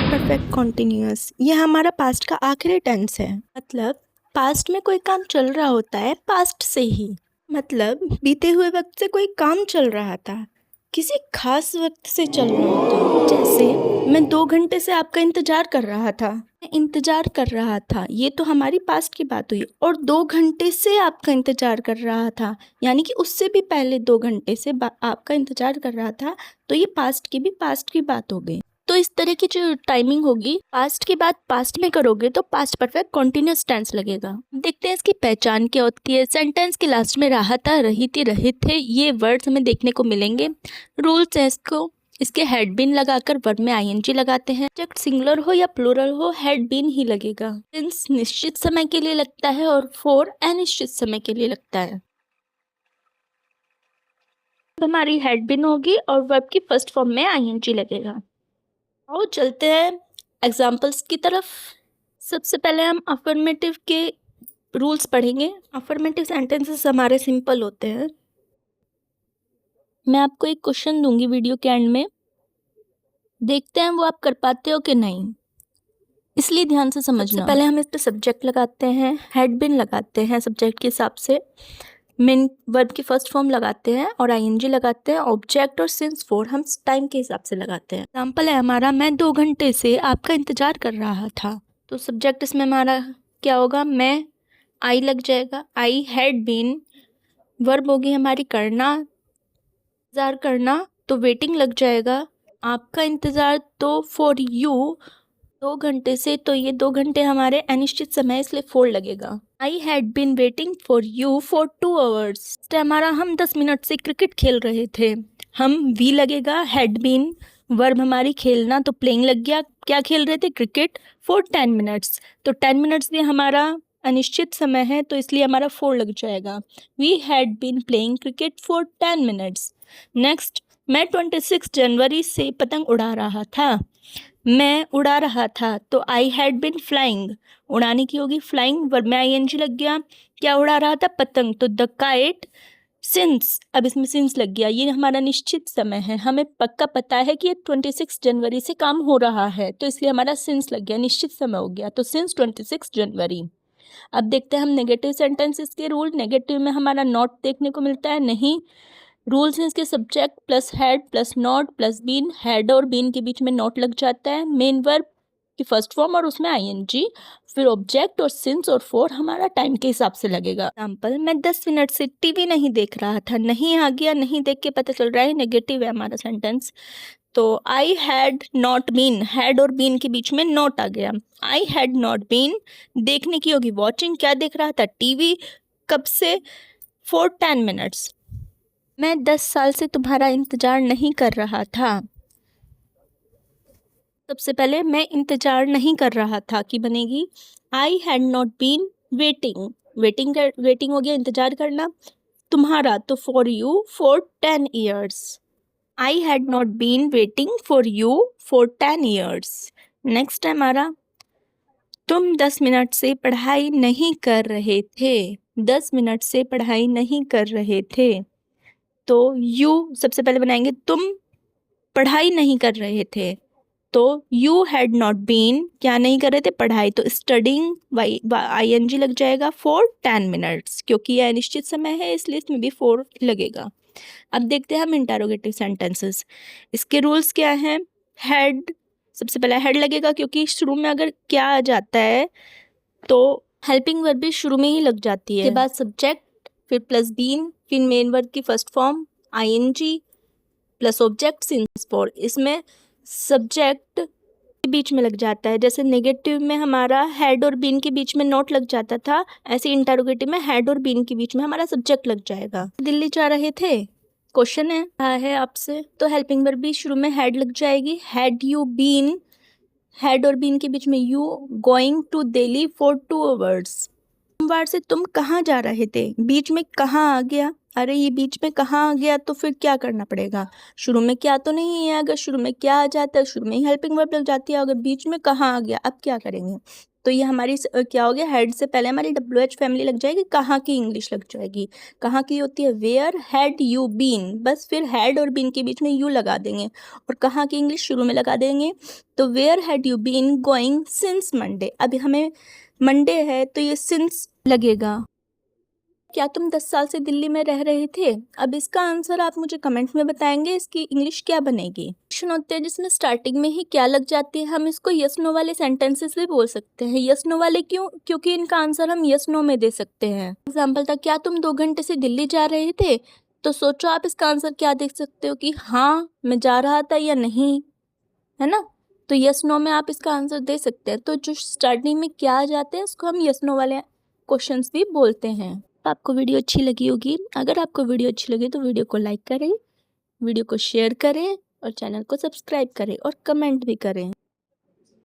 Perfect continuous ये हमारा past का आखिरी टेंस है। मतलब पास्ट में कोई काम चल रहा होता है पास्ट से ही। मतलब बीते हुए वक्त से कोई काम चल रहा था, किसी खास वक्त से चल रहा होता। जैसे मैं 2 घंटे से आपका इंतजार कर रहा था। मैं इंतजार कर रहा था, ये तो हमारी पास्ट की बात हुई। और 2 घंटे से आपका इंतजार कर रहा था, यानी कि उससे भी पहले 2 घंटे से आपका इंतजार कर रहा था। तो ये पास्ट की बात हो गई। तो इस तरह की जो टाइमिंग होगी, पास्ट की बात पास्ट में करोगे तो पास्ट परफेक्ट कॉन्टिन्यूअस टेंस लगेगा। देखते हैं इसकी पहचान क्या होती है। सेंटेंस के लास्ट में रहा था, रही थी, रहे थे, ये वर्ड्स हमें देखने को मिलेंगे। रूल्स हैं इसके हेड बीन लगाकर वर्ब में आईएनजी लगाते हैं। सब्जेक्ट सिंगुलर हो या प्लूरल हो, हेड बीन ही लगेगा। सिंस निश्चित समय के लिए लगता है और फॉर अनिश्चित समय के लिए लगता है। हमारी हेड बीन होगी और वर्ब की फर्स्ट फॉर्म में आईएनजी लगेगा। और चलते हैं एग्जाम्पल्स की तरफ। सबसे पहले हम अफर्मेटिव के रूल्स पढ़ेंगे। अफर्मेटिव सेंटेंसेस हमारे सिंपल होते हैं। मैं आपको एक क्वेश्चन दूंगी वीडियो के एंड में, देखते हैं वो आप कर पाते हो कि नहीं, इसलिए ध्यान से समझना। सबसे पहले हम इस पे सब्जेक्ट लगाते हैं, हेड बिन लगाते हैं सब्जेक्ट के हिसाब से, मेन वर्ब की फर्स्ट फॉर्म लगाते हैं और आईएनजी लगाते हैं। ऑब्जेक्ट और सिंस फॉर हम टाइम के हिसाब से लगाते हैं। एग्जाम्पल है हमारा, मैं 2 घंटे से आपका इंतजार कर रहा था। तो सब्जेक्ट इसमें हमारा क्या होगा, मैं, आई लग जाएगा, आई हैड बीन। वर्ब होगी हमारी करना, इंतजार करना, तो वेटिंग लग जाएगा। आपका इंतजार तो फॉर यू, 2 घंटे से, तो ये 2 घंटे हमारे अनिश्चित समय, इसलिए 4 लगेगा। I had been waiting for you for 2 hours। हमारा हम 10 मिनट से क्रिकेट खेल रहे थे, हम वी लगेगा। हैड बीन वर्ब हमारी खेलना, तो प्लेइंग लग गया। क्या खेल रहे थे, क्रिकेट, फॉर 10 मिनट्स। तो 10 मिनट्स भी हमारा अनिश्चित समय है, तो इसलिए हमारा 4 लग जाएगा। We had been playing cricket for 10 minutes. Next, मैं 26 जनवरी से पतंग उड़ा रहा था। मैं उड़ा रहा था, तो आई हैड बिन फ्लाइंग, उड़ाने की होगी फ्लाइंग, वर्ब में आईएनजी लग गया। क्या उड़ा रहा था, पतंग, तो द काइट सिंस, अब इसमें सिंस लग गया। ये हमारा निश्चित समय है, हमें पक्का पता है कि ये 26 जनवरी से काम हो रहा है, तो इसलिए हमारा सिंस लग गया, निश्चित समय हो गया। तो सिंस 26 जनवरी। अब देखते हैं हम नेगेटिव सेंटेंसेस के रूल। नेगेटिव में हमारा नॉट देखने को मिलता है, नहीं। रूल्स हैं इसके, subject plus had plus not plus been. Had और बीन के बीच में नॉट लग जाता है। मेन वर्ब की फर्स्ट फॉर्म और उसमें आईएनजी, फिर ऑब्जेक्ट और सिंस और फॉर हमारा टाइम के हिसाब से लगेगा। एग्जाम्पल, मैं 10 मिनट से टीवी नहीं देख रहा था। नहीं आ गया, नहीं देख के पता चल रहा है नेगेटिव है हमारा सेंटेंस। तो I had not been, had और बीन के बीच में नॉट आ गया। आई हैड नॉट बीन, देखने की होगी वॉचिंग, क्या देख रहा था, टीवी, कब से, फॉर 10 मिनट्स। मैं 10 साल से तुम्हारा इंतजार नहीं कर रहा था। सबसे पहले मैं इंतजार नहीं कर रहा था कि बनेगी I had not been waiting, waiting हो गया इंतजार करना। तुम्हारा, तो for you for 10 years। I had not been waiting for you for 10 years। Next है हमारा, तुम 10 मिनट से पढ़ाई नहीं कर रहे थे। 10 मिनट से पढ़ाई नहीं कर रहे थे, तो यू सबसे पहले बनाएंगे, तुम पढ़ाई नहीं कर रहे थे, तो यू हैड नॉट बीन, क्या नहीं कर रहे थे, पढ़ाई, तो स्टडिंग आईएनजी लग जाएगा फॉर 10 मिनट्स, क्योंकि यह अनिश्चित समय है इसलिए इसमें भी 4 लगेगा। अब देखते हैं हम इंटरोगेटिव सेंटेंसेस। इसके रूल्स क्या हैं। हेड, सबसे पहले हेड लगेगा, क्योंकि शुरू में अगर क्या आ जाता है तो हेल्पिंग वर्ब भी शुरू में ही लग जाती है। उसके बाद सब्जेक्ट, फिर प्लस बीन, फिर मेन वर्ब की first form ING plus object since for. इसमें सब्जेक्ट के बीच में लग जाता है, जैसे नेगेटिव में हमारा हेड और बीन के बीच में नॉट लग जाता था, ऐसे इंटरोगेटिव में हेड और बीन के बीच में हमारा सब्जेक्ट लग जाएगा। दिल्ली जा रहे थे, क्वेश्चन है आपसे, तो हेल्पिंग वर्ब भी शुरू में हेड लग जाएगी। हैड यू बीन, हेड और बीन के बीच में you, going to Delhi for 2 hours। सोमवार से तुम कहाँ जा रहे थे, बीच में कहाँ आ गया, अरे ये बीच में कहाँ आ गया, तो फिर क्या करना पड़ेगा? शुरू में क्या तो नहीं है, अगर शुरू में क्या आ जाता है, शुरू में ही हेल्पिंग वर्ब लग जाती है, अगर बीच में कहाँ आ गया, अब क्या करेंगे? तो ये हमारी क्या हो गया, हेड से पहले हमारी WH फैमिली लग जाएगी, कहाँ की इंग्लिश लग जाएगी। कहाँ की होती है, वेयर हैड यू बीन, बस फिर हैड और बीन के बीच में यू लगा देंगे और कहाँ की इंग्लिश शुरू में लगा देंगे। तो where had you been going since Monday, अभी हमें मंडे है तो ये सिंस लगेगा। क्या तुम 10 साल से दिल्ली में रह रहे थे? अब इसका आंसर आप मुझे कमेंट में बताएंगे, इसकी इंग्लिश क्या बनेगी। क्वेश्चन होते हैं जिसमें स्टार्टिंग में ही क्या लग जाती है, हम इसको यस नो वाले सेंटेंसेस भी बोल सकते हैं। यस नो वाले क्यों? क्योंकि इनका आंसर हम यस नो में दे सकते हैं। एग्जाम्पल था, क्या तुम 2 घंटे से दिल्ली जा रहे थे? तो सोचो आप इसका आंसर क्या देख सकते हो कि हाँ मैं जा रहा था या नहीं, है ना। तो यस नो में आप इसका आंसर दे सकते हैं। तो जो स्टार्टिंग में क्या आ जाते हैं उसको हम यस नो वाले क्वेश्चंस भी बोलते हैं। आपको वीडियो अच्छी लगी होगी, अगर आपको वीडियो अच्छी लगी तो वीडियो को लाइक करें, वीडियो को शेयर करें और चैनल को सब्सक्राइब करें और कमेंट भी करें।